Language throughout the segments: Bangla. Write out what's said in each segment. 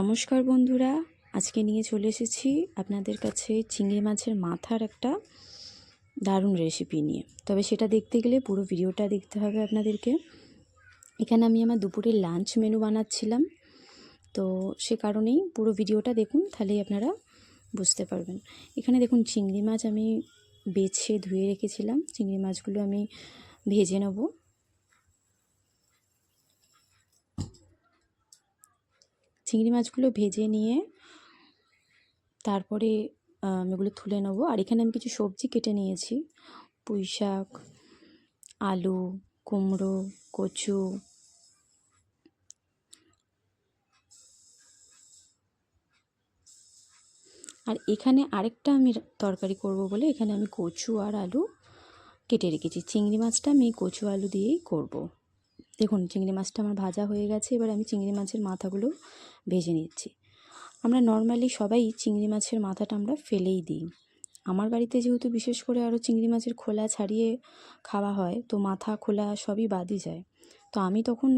নমস্কার বন্ধুরা, আজকে নিয়ে চলে এসেছি আপনাদের কাছে চিংড়ি মাছের মাথার একটা দারুণ রেসিপি নিয়ে। তবে সেটা দেখতে গেলে পুরো ভিডিওটা দেখতে হবে আপনাদেরকে। এখানে আমি আমার দুপুরের লাঞ্চ মেনু বানাচ্ছিলাম, তো সে কারণেই পুরো ভিডিওটা দেখুন, তাহলেই আপনারা বুঝতে পারবেন। এখানে দেখুন চিংড়ি মাছ আমি বেছে ধুয়ে রেখেছিলাম। চিংড়ি মাছগুলো আমি ভেজে নেব। চিংড়ি মাছগুলো ভেজে নিয়ে তারপরে আমি এগুলো তুলে নেব। আর এখানে আমি কিছু সবজি কেটে নিয়েছি: পুঁই শাক, আলু, কুমড়ো, কচু। আর এখানে আরেকটা আমি তরকারি করব বলে এখানে আমি কচু আর আলু কেটে রেখেছি। চিংড়ি মাছটা আমি কচু আলু দিয়েই করব। দেখুন চিংড়ি মাছটা আমার ভাজা হয়ে গেছে। এবার আমি চিংড়ি মাছের মাথাগুলো ভেজে নিচ্ছি। আমরা নর্মালি সবাই চিংড়ি মাছের মাথাটা আমরা ফেলেই দিই। আমার বাড়িতে যেহেতু বিশেষ করে আরও চিংড়ি মাছের খোলা ছাড়িয়ে খাওয়া হয়, তো মাথা খোলা সবই বাদই যায়। তো আমি তখন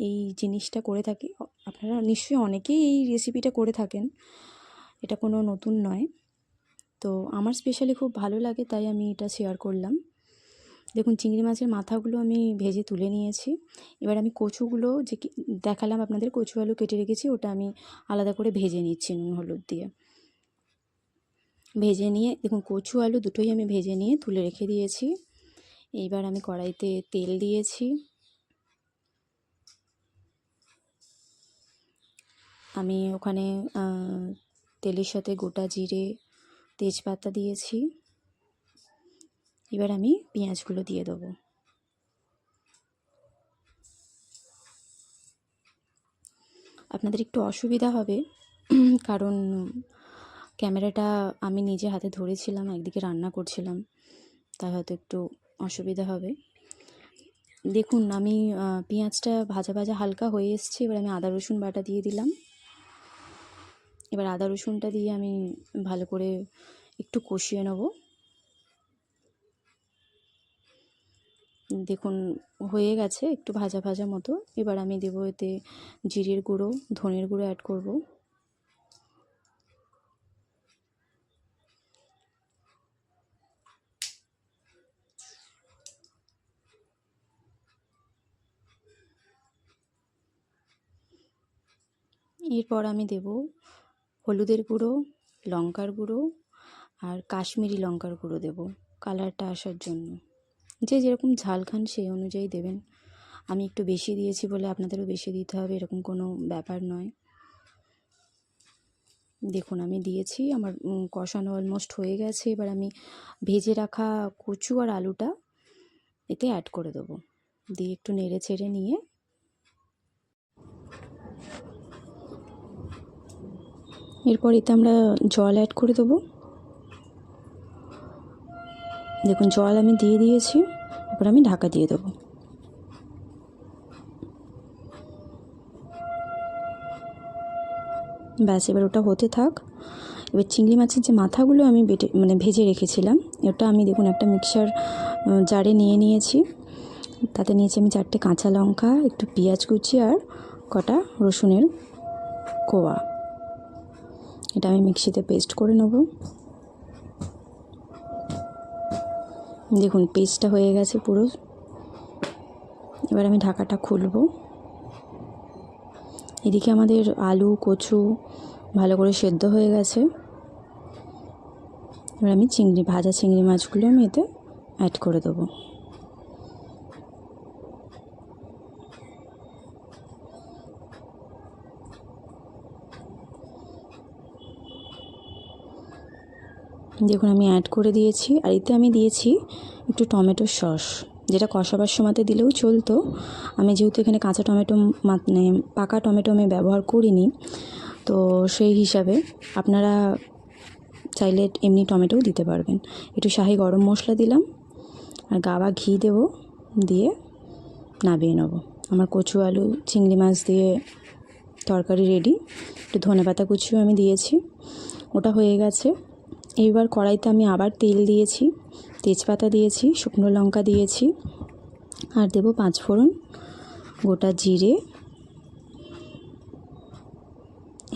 এই জিনিসটা করে থাকি। আপনারা নিশ্চয়ই অনেকেই এই রেসিপিটা করে থাকেন, এটা কোনো নতুন নয়। তো আমার স্পেশালি খুব ভালো লাগে, তাই আমি এটা শেয়ার করলাম। দেখুন চিংড়ি মাছের মাথাগুলো আমি ভেজে তুলে নিয়েছি। এবার আমি কচুগুলো যে দেখালাম আপনাদের, কচু আলু কেটে রেখেছি, ওটা আমি আলাদা করে ভেজে নিচ্ছি নুন হলুদ দিয়ে। ভেজে নিয়ে দেখুন কচু আলু দুটোই আমি ভেজে নিয়ে তুলে রেখে দিয়েছি। এইবার আমি কড়াইতে তেল দিয়েছি। আমি ওখানে তেলের সাথে গোটা জিরে, তেজপাতা দিয়েছি। এবার আমি পেঁয়াজগুলো দিয়ে দেবো। আপনাদের একটু অসুবিধা হবে, কারণ ক্যামেরাটা আমি নিজে হাতে ধরেছিলাম, একদিকে রান্না করছিলাম, তাই হয়তো একটু অসুবিধা হবে। দেখুন আমি পেঁয়াজটা ভাজা ভাজা হালকা হয়ে এসছে। এবার আমি আদা রসুন বাটা দিয়ে দিলাম। এবার আদা রসুনটা দিয়ে আমি ভালো করে একটু কষিয়ে নেব। দেখুন হয়ে গেছে একটু ভাজা ভাজা মতো। এবার আমি দেবো এতে জিরের গুঁড়ো, ধনের গুঁড়ো অ্যাড করব। এরপর আমি দেব হলুদের গুঁড়ো, লঙ্কার গুঁড়ো আর কাশ্মীরি লঙ্কার গুঁড়ো দেব কালারটা আসার জন্য। যে যেরকম ঝাল খান সেই অনুযায়ী দেবেন। আমি একটু বেশি দিয়েছি বলে আপনাদেরও বেশি দিতে হবে, এরকম কোনো ব্যাপার নয়। দেখুন আমি দিয়েছি, আমার কষানো অলমোস্ট হয়ে গেছে। এবার আমি ভেজে রাখা কচু আর আলুটা এতে অ্যাড করে দেবো, দিয়ে একটু নেড়ে ছেড়ে নিয়ে এরপর এতে আমরা জল অ্যাড করে দেবো। দেখুন জল আমি দিয়ে দিয়েছি। এবার আমি ঢাকা দিয়ে দেবো। ব্যাস, এবার ওটা হতে থাক। এবার চিংড়ি মাছের যে মাথাগুলো আমি ভেজে রেখেছিলাম, ওটা আমি দেখুন একটা মিক্সার জারে নিয়ে নিয়েছি। তাতে নিয়েছি আমি 4টে কাঁচা লঙ্কা, একটু পেঁয়াজ কুচি আর কটা রসুনের কোয়া। এটা আমি মিক্সিতে পেস্ট করে নেব। দেখুন পেস্টটা হয়ে গেছে পুরো। এবার আমি ঢাকাটা খুলব। এদিকে আমাদের আলু কচু ভালো করে সেদ্ধ হয়ে গেছে। এবার আমি ভাজা চিংড়ি মাছগুলো আমি এতে অ্যাড করে দেবো। দেখুন আমি অ্যাড করে দিয়েছি। আর এতে আমি দিয়েছি একটু টমেটো সস, যেটা কষাবার সময়তে দিলেও চলতো। আমি যেহেতু এখানে কাঁচা টমেটো মানে পাকা টমেটো আমি ব্যবহার করিনি, তো সেই হিসাবে আপনারা চাইলে এমনি টমেটোও দিতে পারবেন। একটু শাহি গরম মশলা দিলাম আর গাওয়া ঘি দেবো, দিয়ে নামিয়ে নেব। আমার কচু আলু চিংড়ি মাছ দিয়ে তরকারি রেডি। একটু ধনেপাতা কুচিও আমি দিয়েছি, ওটা হয়ে গেছে। এইবার কড়াইতে আমি আবার তেল দিয়েছি, তেজপাতা দিয়েছি, শুকনো লঙ্কা দিয়েছি, আর দেবো 5 ফোড়ন, গোটা জিরে,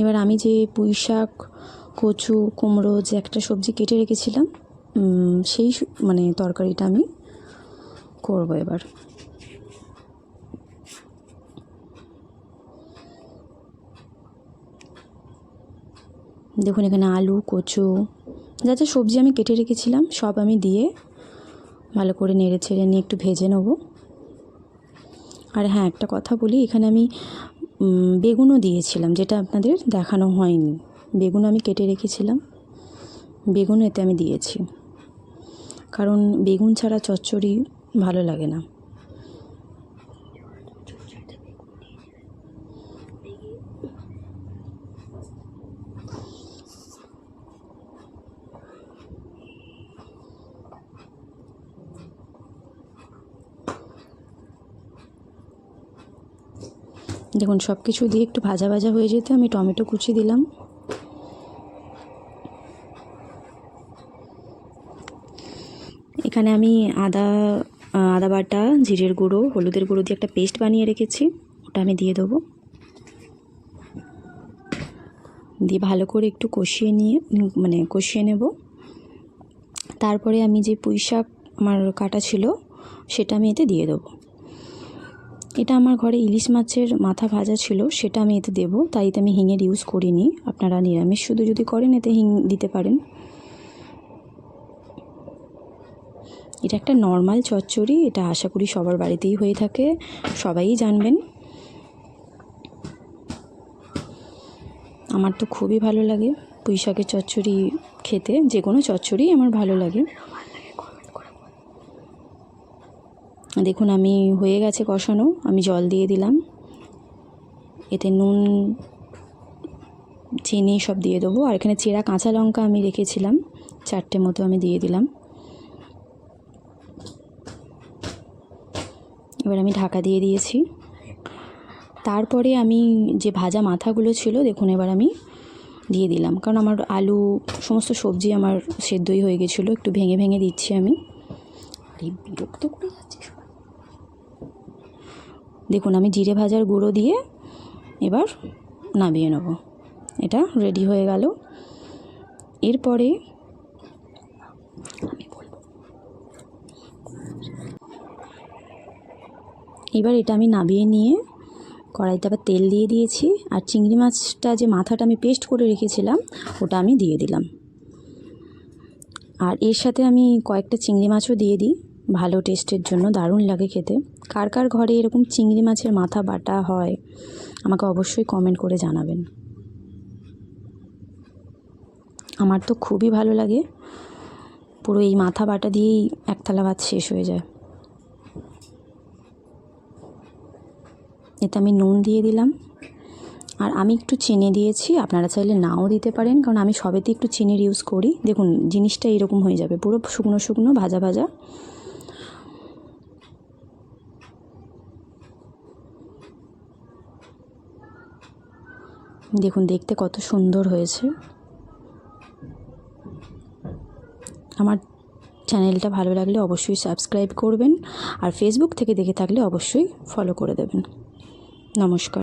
এবার আমি যে পুঁই শাক, কচু, কুমড়ো যে একটা সবজি কেটে রেখেছিলাম, সেই মানে তরকারিটা আমি করবো এবার। দেখুন এখানে আলু, কচু, যা যা সবজি আমি কেটে রেখেছিলাম সব আমি দিয়ে ভালো করে নেড়ে ছেড়ে নিয়ে একটু ভেজে নেব। আর হ্যাঁ, একটা কথা বলি, এখানে আমি বেগুনও দিয়েছিলাম, যেটা আপনাদের দেখানো হয়নি। বেগুন আমি কেটে রেখেছিলাম, বেগুন এতে আমি দিয়েছি, কারণ বেগুন ছাড়া চচ্চড়ি ভালো লাগে না। দেখুন সব কিছু দিয়ে একটু ভাজা ভাজা হয়ে যেতে আমি টমেটো কুচি দিলাম। এখানে আমি আদা বাটা, জিরের গুঁড়ো, হলুদের গুঁড়ো দিয়ে একটা পেস্ট বানিয়ে রেখেছি, ওটা আমি দিয়ে দেবো। দিয়ে ভালো করে একটু কষিয়ে নেব। তারপরে আমি যে পুঁই শাক আমার কাটা ছিল সেটা আমি এতে দিয়ে দেবো। এটা আমার ঘরে ইলিশ মাছের মাথা ভাজা ছিল, সেটা আমি এতে দেবো, তাই এতে আমি হিঙের ইউজ করিনি। আপনারা নিরামিষ শুধু যদি করেন এতে হিং দিতে পারেন। এটা একটা নর্মাল চচ্চড়ি, এটা আশা করি সবার বাড়িতেই হয়ে থাকে, সবাই জানবেন। আমার তো খুবই ভালো লাগে পুঁই শাকের চচ্চড়ি খেতে, যে কোনো চচ্চড়ি আমার ভালো লাগে। দেখুন আমি হয়ে গেছে কষানো, আমি জল দিয়ে দিলাম। এতে নুন, চিনি সব দিয়ে দেবো। আর এখানে চেরা কাঁচা লঙ্কা আমি রেখেছিলাম 4টে মতো, আমি দিয়ে দিলাম। এবার আমি ঢাকা দিয়ে দিয়েছি। তারপরে আমি যে ভাজা মাথাগুলো ছিল দেখুন এবার আমি দিয়ে দিলাম, কারণ আমার আলু সমস্ত সবজি আমার সেদ্ধই হয়ে গেছিলো। একটু ভেঙে ভেঙে দিচ্ছি আমি। বিরক্ত করে যাচ্ছি। দেখুন আমি জিরে ভাজার গুঁড়ো দিয়ে এবার নামিয়ে নেব। এটা রেডি হয়ে গেল। এরপরে এবার এটা আমি নামিয়ে নিয়ে কড়াইতে আবার তেল দিয়ে দিয়েছি, আর চিংড়ি মাছটা যে মাথাটা আমি পেস্ট করে রেখেছিলাম ওটা আমি দিয়ে দিলাম। আর এর সাথে আমি কয়েকটা চিংড়ি মাছও দিয়ে দিই, ভালো টেস্টের জন্য, দারুণ লাগে খেতে। কার কার ঘরে এরকম চিংড়ি মাছের মাথা বাটা হয় আমাকে অবশ্যই কমেন্ট করে জানাবেন। আমার তো খুবই ভালো লাগে, পুরো এই মাথা বাটা দিয়েই এক থালা ভাত শেষ হয়ে যায়। এতে আমি নুন দিয়ে দিলাম, আর আমি একটু চিনি দিয়েছি, আপনারা চাইলে নাও দিতে পারেন, কারণ আমি সবেতে একটু চিনির ইউজ করি। দেখুন জিনিসটা এরকম হয়ে যাবে, পুরো শুকনো শুকনো ভাজা ভাজা। দেখুন দেখতে কত সুন্দর হয়েছে। আমার চ্যানেলটা ভালো লাগলে অবশ্যই সাবস্ক্রাইব করবেন, আর ফেসবুক থেকে দেখে থাকলে অবশ্যই ফলো করে দেবেন। নমস্কার।